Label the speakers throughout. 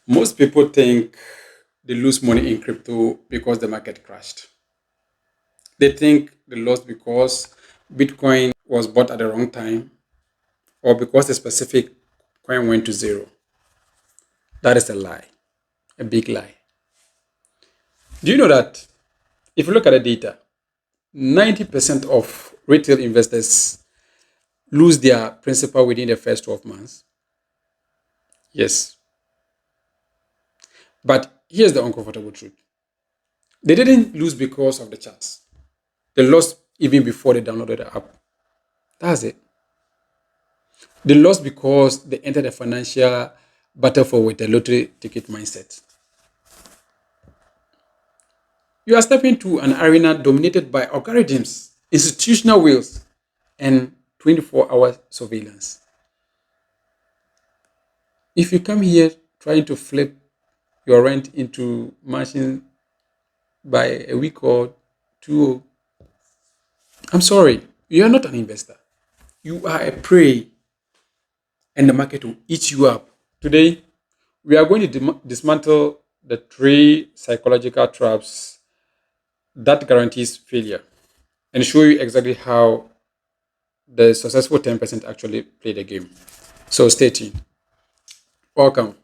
Speaker 1: Most people think they lose money in crypto because the market crashed. They think they lost because Bitcoin was bought at the wrong time or because a specific coin went to zero. That is a lie, a big lie. Do you know that if you look at the data, 90% of retail investors lose their principal within the first 12 months? Yes. But here's the uncomfortable truth: they didn't lose because of the charts, they lost even before they downloaded the app. That's it. They lost because they entered a financial battlefield with a lottery ticket mindset. You are stepping into an arena dominated by algorithms, institutional wills, and 24-hour surveillance. If you come here trying to flip your rent into mansion by a week or two, I'm sorry, you are not an investor. You are a prey, and the market will eat you up. Today, we are going to dismantle the three psychological traps that guarantees failure and show you exactly how the successful 10% actually play the game. So stay tuned. Welcome.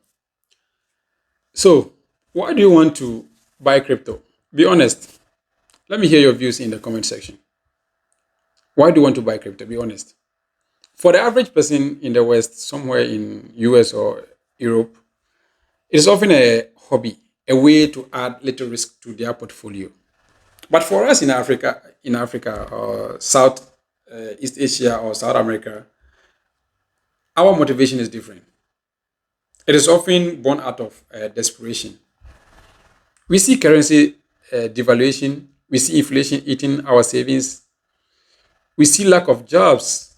Speaker 1: So, why do you want to buy crypto? Be honest. Let me hear your views in the comment section. Why do you want to buy crypto? Be honest. For the average person in the West, somewhere in US or Europe, it is often a hobby, a way to add little risk to their portfolio. But for us in Africa or South East Asia or South America, our motivation is different. It is often born out of desperation. We see currency devaluation, we see inflation eating our savings, we see lack of jobs.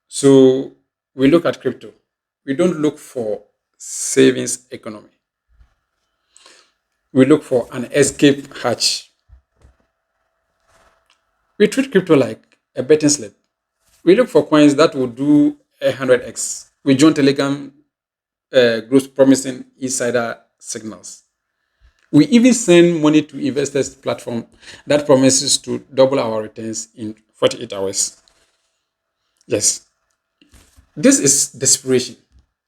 Speaker 1: So we look at crypto. We don't look for savings economy. We look for an escape hatch. We treat crypto like a betting slip. We look for coins that will do 100x. We join Telegram groups promising insider signals. We even send money to investors platform that promises to double our returns in 48 hours. Yes, this is desperation.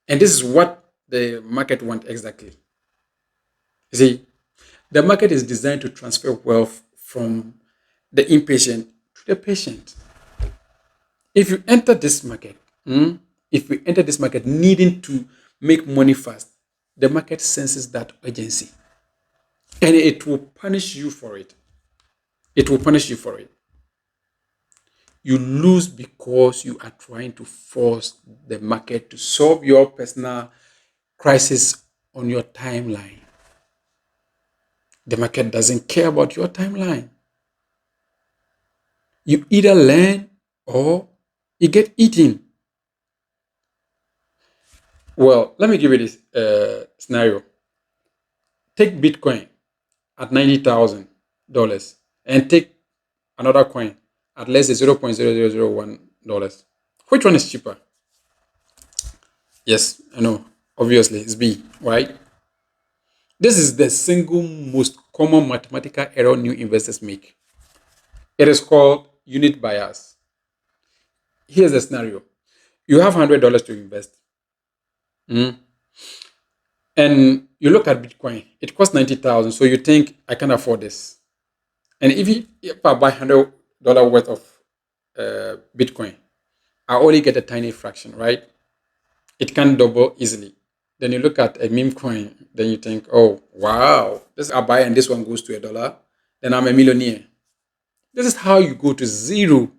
Speaker 1: And this is what the market wants exactly. You see, the market is designed to transfer wealth from the impatient to the patient. If you enter this market, if we enter this market needing to make money fast, the market senses that urgency and it will punish you for it. It will punish you for it. You lose because you are trying to force the market to solve your personal crisis on your timeline. The market doesn't care about your timeline. You either learn or you get eaten. Well, let me give you this scenario. Take Bitcoin at $90,000 and take another coin at less than $0.0001. Which one is cheaper? Yes, I know. Obviously, it's B, right? This is the single most common mathematical error new investors make. It is called unit bias. Here's the scenario: you have $100 to invest, mm, and you look at Bitcoin, it costs 90,000. So you think, I can afford this. And if I buy $100 worth of Bitcoin, I only get a tiny fraction, right? It can double easily. Then you look at a meme coin, then you think, oh wow, this I buy and this one goes to $1, then I'm a millionaire. This is how you go to zero.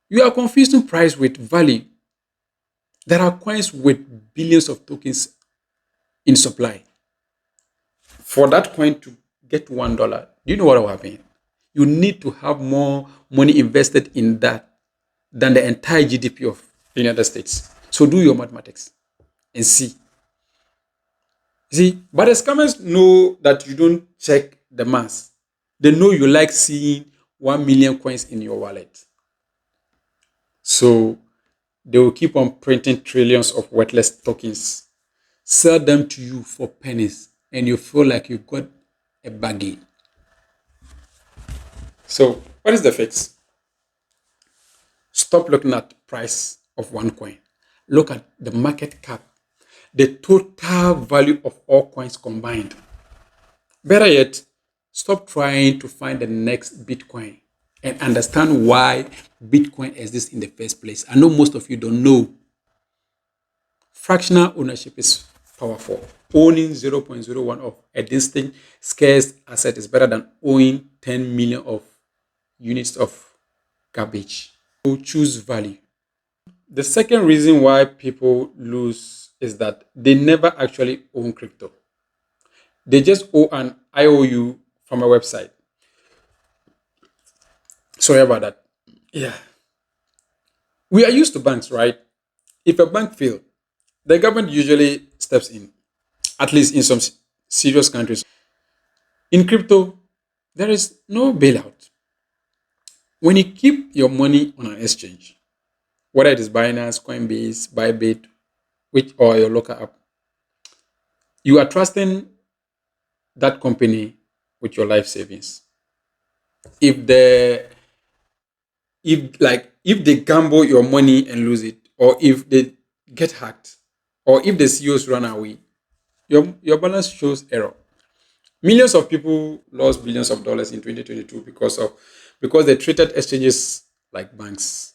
Speaker 1: You are confusing price with value. There are coins with billions of tokens in supply. For that coin to get $1, do you know what will happen? You need to have more money invested in that than the entire GDP of the United States. So do your mathematics and see. See, but the scammers know that you don't check the mass. They know you like seeing 1 million coins in your wallet. So they will keep on printing trillions of worthless tokens. sell them to you for pennies, and you feel like you got a bargain. So, what is the fix? Stop looking at price of one coin. Look at the market cap, the total value of all coins combined. Better yet, stop trying to find the next Bitcoin and understand why Bitcoin exists in the first place. I know most of you don't know. Fractional ownership is powerful. Owning 0.01 of a distinct scarce asset is better than owning 10 million of units of garbage. So choose value. The second reason why people lose is that they never actually own crypto. They just owe an IOU from a website. Sorry about that. Yeah. We are used to banks, right? If a bank fails, the government usually steps in, at least in some serious countries. In crypto, there is no bailout. When you keep your money on an exchange, whether it is Binance, Coinbase, Bybit, which or your local app, you are trusting that company with your life savings. If the if they gamble your money and lose it, or if they get hacked, or if the CEOs run away, your balance shows error. Millions of people lost billions of dollars in 2022 because they treated exchanges like banks.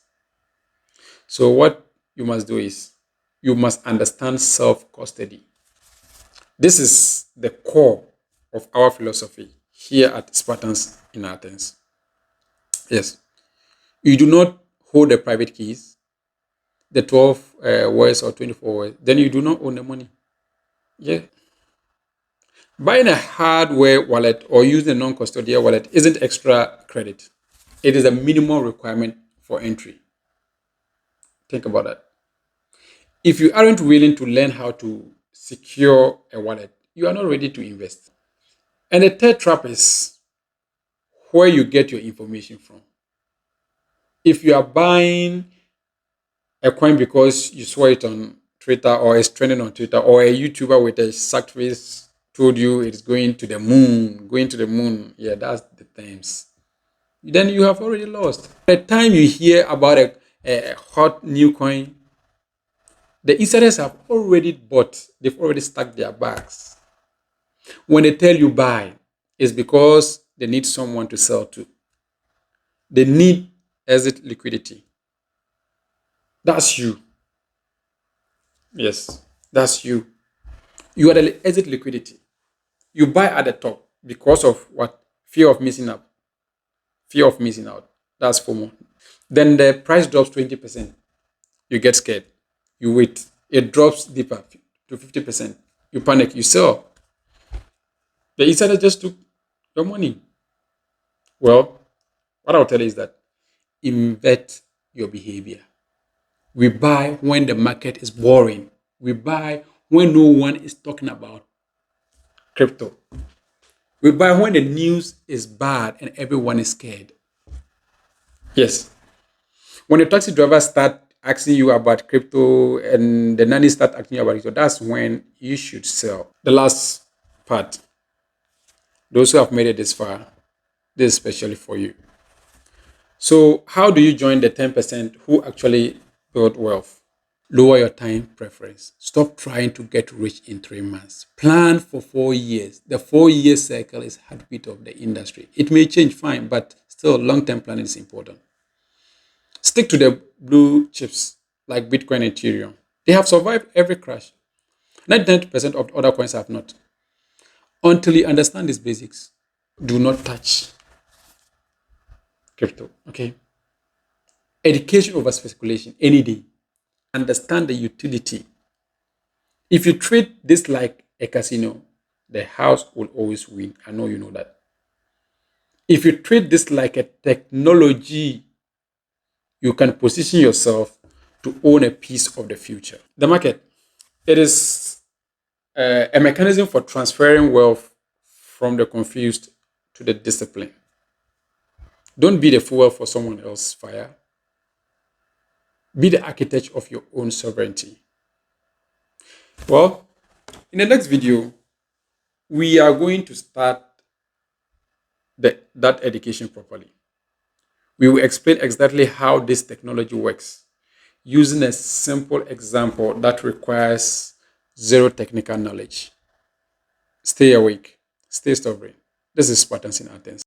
Speaker 1: So what you must do is you must understand self-custody. This is the core of our philosophy here at Spartans in Athens. Yes, you do not hold the private keys, the 12 words or 24 words, then you do not own the money. Yeah. Buying a hardware wallet or using a non-custodial wallet isn't extra credit. It is a minimum requirement for entry. Think about that. If you aren't willing to learn how to secure a wallet, you are not ready to invest. And the third trap is where you get your information from. If you are buying a coin because you saw it on Twitter or it's trending on Twitter, or a YouTuber with a sacked face told you it's going to the moon. Yeah, that's the times. Then you have already lost. By the time you hear about a hot new coin, the insiders have already bought, they've already stacked their bags. When they tell you buy, it's because they need someone to sell to. They need exit liquidity. That's you. Yes, that's you. You are the exit liquidity. You buy at the top because of what? Fear of missing out. Fear of missing out. That's FOMO. Then the price drops 20%. You get scared. You wait. It drops deeper to 50%. You panic. You sell. The insider just took your money. Well, what I'll tell you is that invert your behavior. We buy when the market is boring. We buy when no one is talking about crypto. We buy when the news is bad and everyone is scared. Yes. When the taxi drivers start asking you about crypto and the nanny start asking you about crypto, that's when you should sell. The last part, those who have made it this far, this is especially for you. So, how do you join the 10% who actually build wealth? Lower your time preference. Stop trying to get rich in 3 months. Plan for 4 years. The 4 year cycle is heartbeat of the industry. It may change, fine, but still long-term planning is important. Stick to the blue chips like Bitcoin and Ethereum. They have survived every crash. 99% of other coins have not. Until you understand these basics, do not touch crypto. Okay? Education over speculation any day. Understand the utility. If you treat this like a casino, the house will always win. I know you know that. If you treat this like a technology, you can position yourself to own a piece of the future. The market, it is a mechanism for transferring wealth from the confused to the disciplined. Don't be the fuel for someone else's fire. Be the architect of your own sovereignty. Well, In the next video, we are going to start that education properly. We will explain exactly how this technology works using a simple example that requires zero technical knowledge. Stay awake, stay stubborn. This is Spartans in Athens.